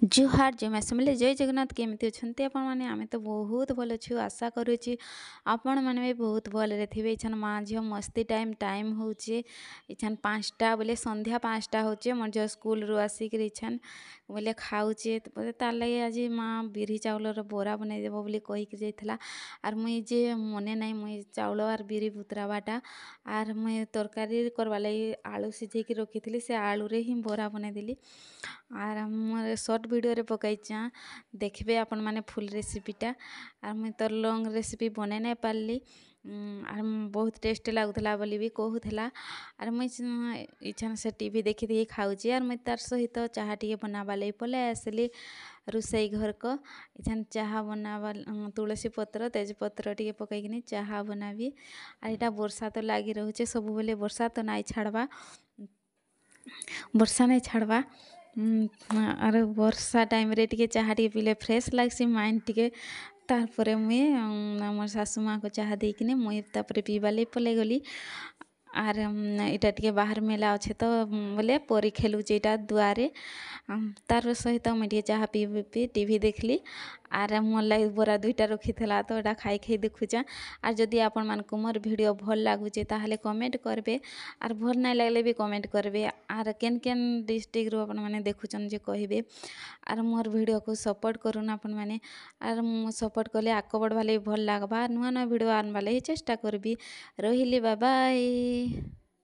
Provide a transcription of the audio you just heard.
जुहार जय मासमिले जय जगन्नाथ केमती अच्छे आपण मैंने आम तो बहुत भल अच्छु आशा करुच्ची आपण मैंने भी बहुत भल थे। इछान माँ झील मस्ती टाइम होचे इछान 5टा बोले संध्या 5टा होचे मोर झील स्कूल रू आसिक इछान बोले खाऊचे तार लगे आज माँ बिरी चाउलर बोरा बनई देव बोली कहीकि जाइथिला आर मुई जे मने नाई मुई चाउल आर बिरी बुतरावाटा आर मुई तरकारी करवा लगी आलू सिझेकी रखी से आलू रे ही बोरा बनई देली आर मोर शॉर्ट वीडियो रे पकाइचा देखबे आपण माने फुल रेसिपीटा आर मुई तो लॉन्ग रेसिपी बने नहीं पारली आर बहुत टेस्ट लागुला बोली भी कहूला आर मुई इछान से टीवी देखी देखी खाऊची आर मुई तार सहित चाहा टिके बनावा लगी पले आसली रोसई घर को इछान चाहा बनावा तुलसी पत्र तेजपत्र टिके पकईकिनी चाहा बनाबी आर इटा वर्षा तो लगी रोचे सब बेले वर्षा तो नाई छाड़वा वर्षा नहीं छाड़वा आर वर्षा टाइम रे टिके चाहा टिके पीले फ्रेश लागसी माइंड टिके तारपरे मुई मोर सासू माँ को चाहा देकिने मुई तापरे पीवा लई पले गली आर इटा टिके बाहर मेला अच्छे तो बोले परी खेलुचे इटा दुआरे तार सहित मुई टिके चाहा पी टीवी देखली आर मोर लगी बोरा 2टा रखी थला तो एटा खाई खाई देखुचा आर जदि आपण मानकु मोर वीडियो भल लागुचे ताहले कमेंट करबे आर भल नाई लागले भी कमेंट करबे आर केन केन डिस्ट्रिक्ट रू आपण माने देखुचन जे कहिबे आर मोर वीडियो को सपोर्ट करून आपण माने आर सपोर्ट कले आक बढ़वा भल लागबा नुआ नुआ वीडियो आनबा लगी चेष्टा करबी रहिली बाय बाय।